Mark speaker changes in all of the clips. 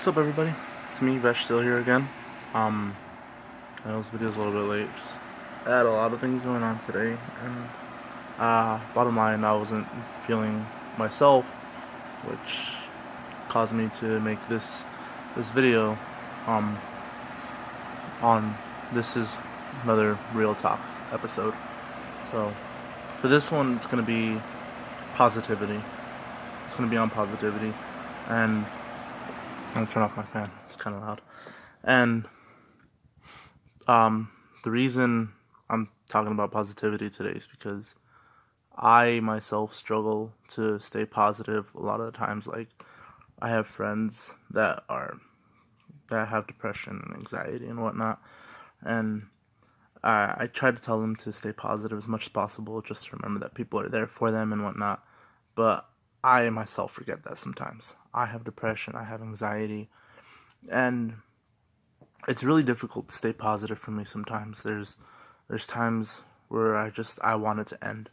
Speaker 1: What's up, everybody? It's me, Vesh, still here again. Um, I know this video's a little bit late. Just had a lot of things going on today, and bottom line, I wasn't feeling myself, which caused me to make this video. Um, on this is another real talk episode. So for this one, it's gonna be positivity. It's gonna be on positivity, and I'm gonna turn off my fan. It's kind of loud. And the reason I'm talking about positivity today is because I myself struggle to stay positive a lot of the times. Like, I have friends that have depression and anxiety and whatnot, and I try to tell them to stay positive as much as possible, just to remember that people are there for them and whatnot. But I myself forget that sometimes. I have depression, I have anxiety, and it's really difficult to stay positive for me sometimes. There's times where I want it to end.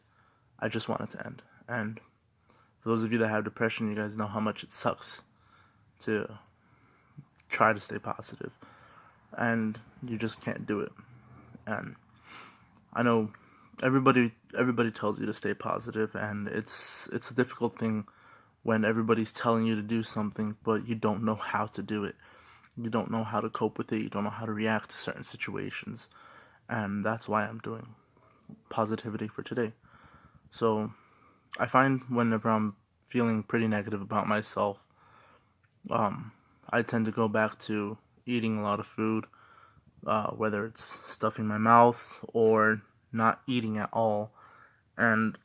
Speaker 1: I just want it to end. And for those of you that have depression, you guys know how much it sucks to try to stay positive, and you just can't do it. And I know everybody tells you to stay positive, and it's a difficult thing when everybody's telling you to do something, but you don't know how to do it. You don't know how to cope with it. You don't know how to react to certain situations. And that's why I'm doing positivity for today. So I find whenever I'm feeling pretty negative about myself, I tend to go back to eating a lot of food, whether it's stuffing my mouth or not eating at all. And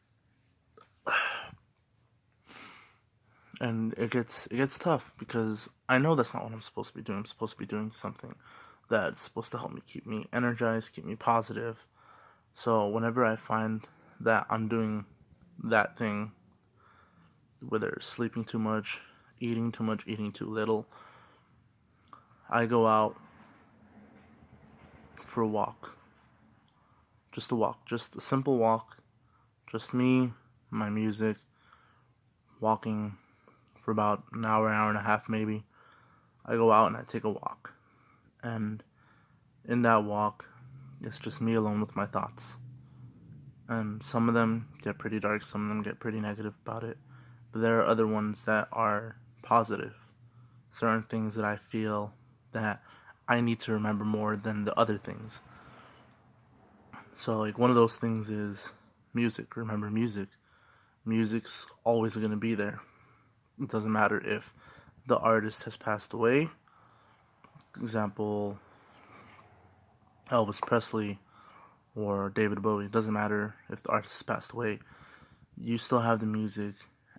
Speaker 1: it gets tough because I know that's not what I'm supposed to be doing. I'm supposed to be doing something that's supposed to help me keep me energized, keep me positive. So whenever I find that I'm doing that thing, whether it's sleeping too much, eating too little, I go out for a walk. Just a walk, just a simple walk, just me, my music, walking for about an hour and a half maybe. I go out and I take a walk. And in that walk, it's just me alone with my thoughts. And some of them get pretty dark, some of them get pretty negative about it. But there are other ones that are positive. Certain things that I feel that I need to remember more than the other things. So, like, one of those things is music. Remember music. Music's always going to be there. It doesn't matter if the artist has passed away. Example, Elvis Presley or David Bowie. It doesn't matter if the artist has passed away. You still have the music,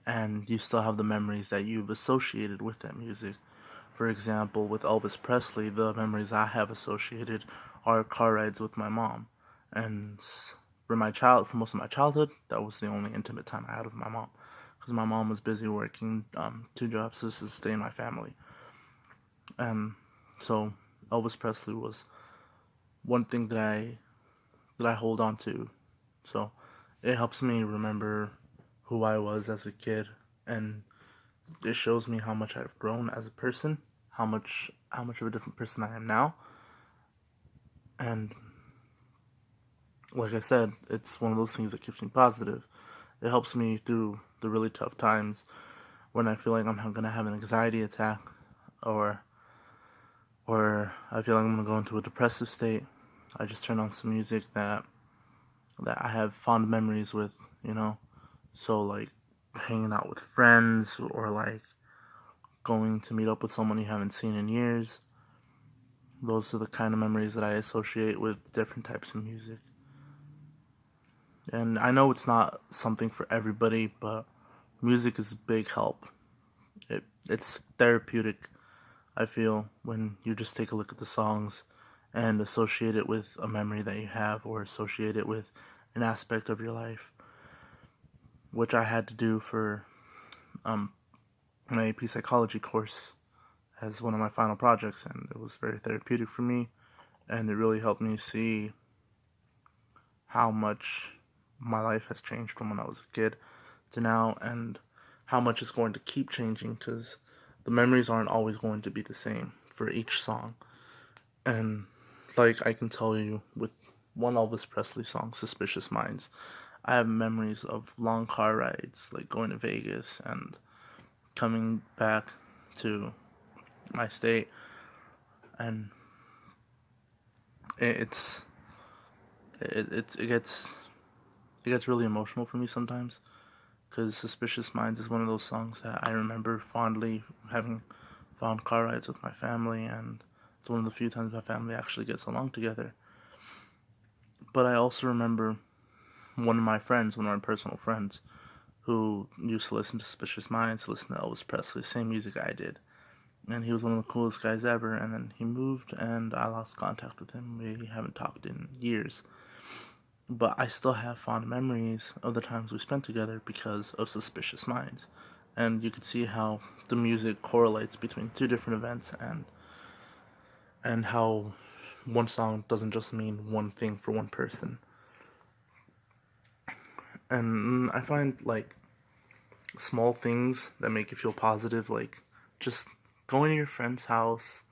Speaker 1: and you still have the memories that you've associated with that music. For example, with Elvis Presley, the memories I have associated are car rides with my mom. And for most of my childhood, that was the only intimate time I had with my mom, because my mom was busy working 2 jobs to sustain my family. And so Elvis Presley was one thing that I hold on to. So it helps me remember who I was as a kid, and it shows me how much I've grown as a person, how much of a different person I am now. And like I said, it's one of those things that keeps me positive. It helps me through the really tough times when I feel like I'm gonna have an anxiety attack, or I feel like I'm gonna go into a depressive state. I just turn on some music that I have fond memories with, you know. So, like, hanging out with friends, or like going to meet up with someone you haven't seen in years. Those are the kind of memories that I associate with different types of music. And I know it's not something for everybody, but music is a big help. It's therapeutic, I feel, when you just take a look at the songs and associate it with a memory that you have, or associate it with an aspect of your life, which I had to do for my AP psychology course as one of my final projects, and it was very therapeutic for me, and it really helped me see how much my life has changed from when I was a kid to now, and how much it's going to keep changing, because the memories aren't always going to be the same for each song. And like I can tell you with one Elvis Presley song, Suspicious Minds, I have memories of long car rides, like going to Vegas and coming back to my state, and it's it gets really emotional for me sometimes, because Suspicious Minds is one of those songs that I remember fondly having fond car rides with my family, and it's one of the few times my family actually gets along together. But I also remember one of my friends, one of my personal friends, who used to listen to Suspicious Minds, listen to Elvis Presley, same music I did. And he was one of the coolest guys ever, and then he moved, and I lost contact with him. We haven't talked in years. But I still have fond memories of the times we spent together because of Suspicious Minds. And you can see how the music correlates between two different events, and how one song doesn't just mean one thing for one person. And I find like small things that make you feel positive, like just going to your friend's house,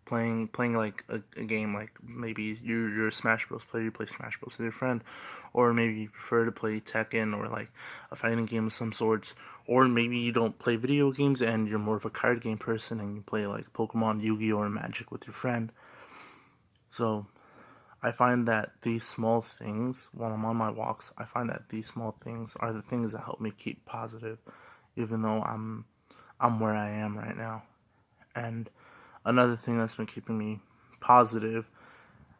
Speaker 1: playing like a game, like maybe you're a Smash Bros player, you play Smash Bros with your friend, or maybe you prefer to play Tekken or like a fighting game of some sorts, or maybe you don't play video games and you're more of a card game person and you play like Pokemon, Yu-Gi-Oh, or Magic with your friend. So I find that these small things, while I'm on my walks, I find that these small things are the things that help me keep positive, even though I'm where I am right now. And another thing that's been keeping me positive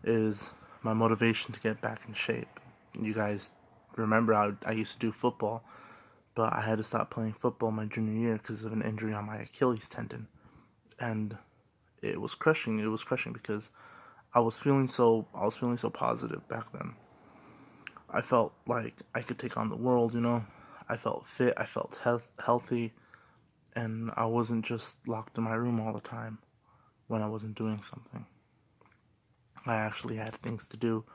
Speaker 1: is my motivation to get back in shape. You guys remember I used to do football, but I had to stop playing football my junior year because of an injury on my Achilles tendon. And it was crushing. It was crushing because I was feeling so positive back then. I felt like I could take on the world, I felt fit, I felt healthy, and I wasn't just locked in my room all the time when I wasn't doing something. I actually had things to do.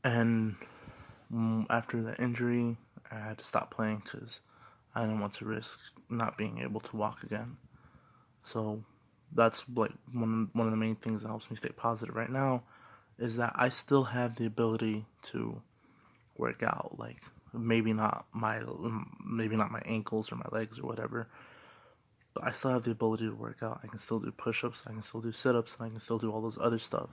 Speaker 1: And after the injury, I had to stop playing because I didn't want to risk not being able to walk again. So that's like one of the main things that helps me stay positive right now, is that I still have the ability to work out. Like maybe not my ankles or my legs or whatever, but I still have the ability to work out. I can still do push-ups, I can still do sit-ups, and I can still do all those other stuff.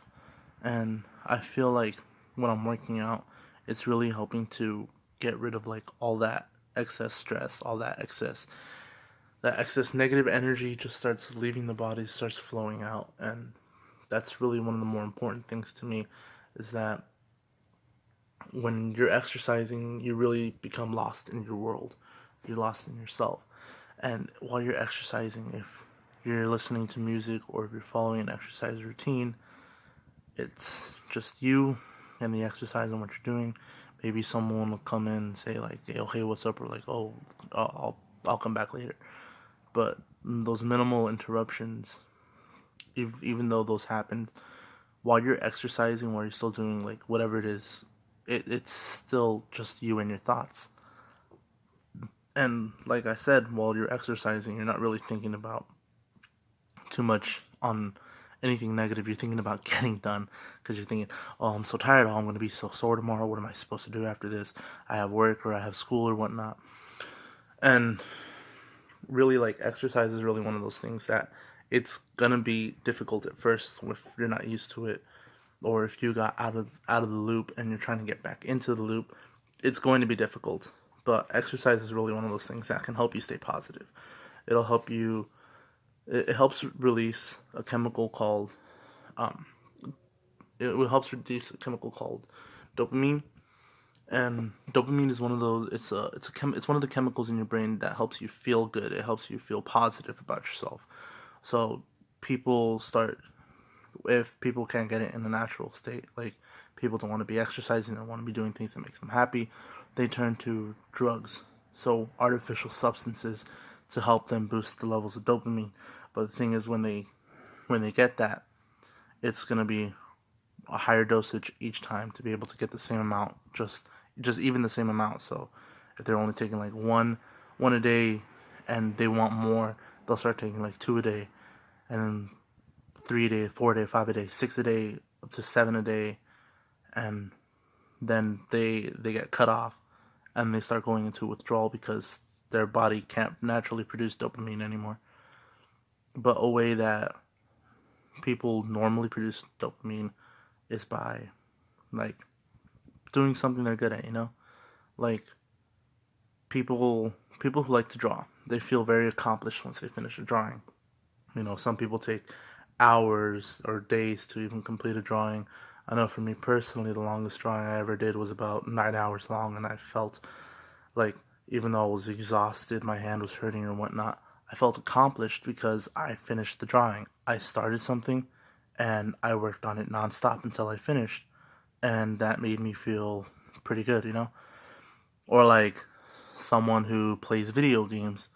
Speaker 1: And I feel like when I'm working out, it's really helping to get rid of like all that excess stress, all that excess negative energy just starts leaving the body, starts flowing out. And that's really one of the more important things to me, is that when you're exercising, you really become lost in your world. You're lost in yourself. And while you're exercising, if you're listening to music or if you're following an exercise routine, it's just you and the exercise and what you're doing. Maybe someone will come in and say like, hey, what's up? Or like, oh, I'll come back later. But those minimal interruptions, even though those happen while you're exercising, while you're still doing like whatever it is, it's still just you and your thoughts. And like I said, while you're exercising, you're not really thinking about too much on anything negative. You're thinking about getting done, because you're thinking, oh, I'm so tired, oh, I'm going to be so sore tomorrow, what am I supposed to do after this? I have work or I have school or whatnot. And really, like, exercise is really one of those things that it's gonna be difficult at first if you're not used to it, or if you got out of the loop and you're trying to get back into the loop. It's going to be difficult, but exercise is really one of those things that can help you stay positive. It'll help you. It helps release a chemical called um. It helps release a chemical called dopamine, and dopamine is one of those. It's one of the chemicals in your brain that helps you feel good. It helps you feel positive about yourself. So people start, if people can't get it in a natural state, like people don't want to be exercising, they want to be doing things that makes them happy, they turn to drugs, so artificial substances, to help them boost the levels of dopamine. But the thing is, when they get that, it's gonna be a higher dosage each time to be able to get the same amount, just even the same amount. So if they're only taking like one a day and they want more, they'll start taking like 2 a day, and then 3 a day, 4 a day, 5 a day, 6 a day, up to 7 a day, and then they get cut off, and they start going into withdrawal because their body can't naturally produce dopamine anymore. But a way that people normally produce dopamine is by like doing something they're good at, like people who like to draw, they feel very accomplished once they finish a drawing. Some people take hours or days to even complete a drawing. I know for me personally, the longest drawing I ever did was about 9 hours long, and I felt like, even though I was exhausted, my hand was hurting or whatnot, I felt accomplished because I finished the drawing. I started something and I worked on it nonstop until I finished, and that made me feel pretty good. Or like someone who plays video games.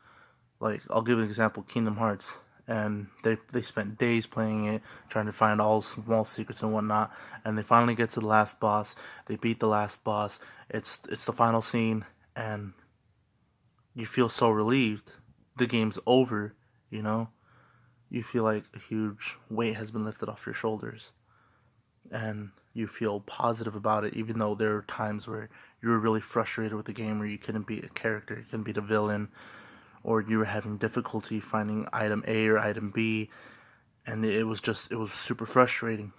Speaker 1: Like, I'll give an example, Kingdom Hearts. And they spent days playing it, trying to find all small secrets and whatnot. And they finally get to the last boss. They beat the last boss. It's the final scene, and you feel so relieved. The game's over, you know? You feel like a huge weight has been lifted off your shoulders. And you feel positive about it, even though there are times where you were really frustrated with the game, where you couldn't beat a character, you couldn't beat a villain, or you were having difficulty finding item A or item B, and it was super frustrating.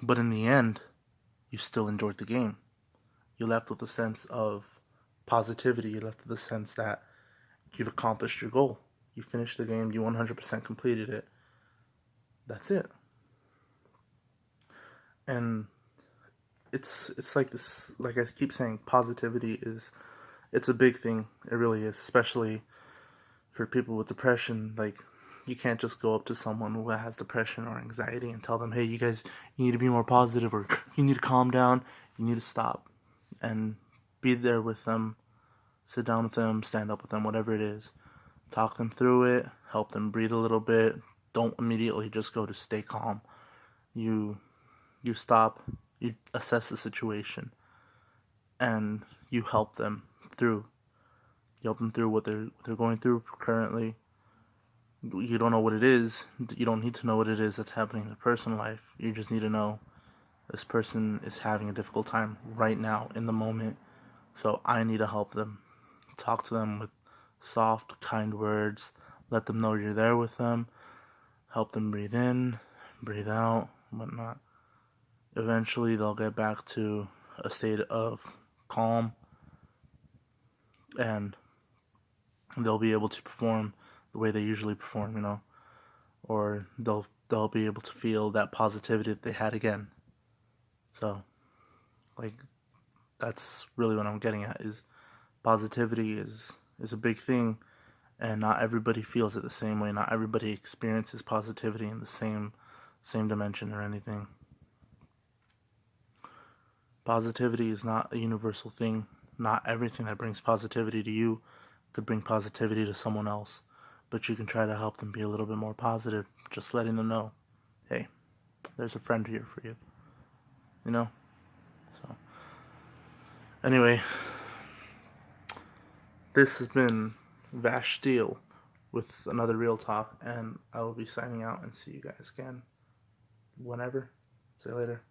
Speaker 1: But in the end, you still enjoyed the game. You left with a sense of positivity. You left with a sense that you've accomplished your goal. You finished the game. You 100% completed it. That's it. And it's like this. Like I keep saying, positivity it's a big thing. It really is, especially for people with depression. Like, you can't just go up to someone who has depression or anxiety and tell them, hey, you guys, you need to be more positive, or you need to calm down, you need to stop. And be there with them, sit down with them, stand up with them, whatever it is. Talk them through it, help them breathe a little bit. Don't immediately just go to stay calm. You stop, you assess the situation, and you help them through. You help them through what they're going through currently. You don't know what it is. You don't need to know what it is that's happening in their personal life. You just need to know this person is having a difficult time right now in the moment. So I need to help them. Talk to them with soft, kind words. Let them know you're there with them. Help them breathe in, breathe out, whatnot. Eventually they'll get back to a state of calm, and they'll be able to perform the way they usually perform, or they'll be able to feel that positivity that they had again. So, like, that's really what I'm getting at, is positivity is a big thing, and not everybody feels it the same way. Not everybody experiences positivity in the same dimension or anything. Positivity is not a universal thing. Not everything that brings positivity to you could bring positivity to someone else, but you can try to help them be a little bit more positive, just letting them know, hey, there's a friend here for you, So, anyway, this has been Vash Steele with another Real Talk, and I will be signing out, and see you guys again whenever. See you later.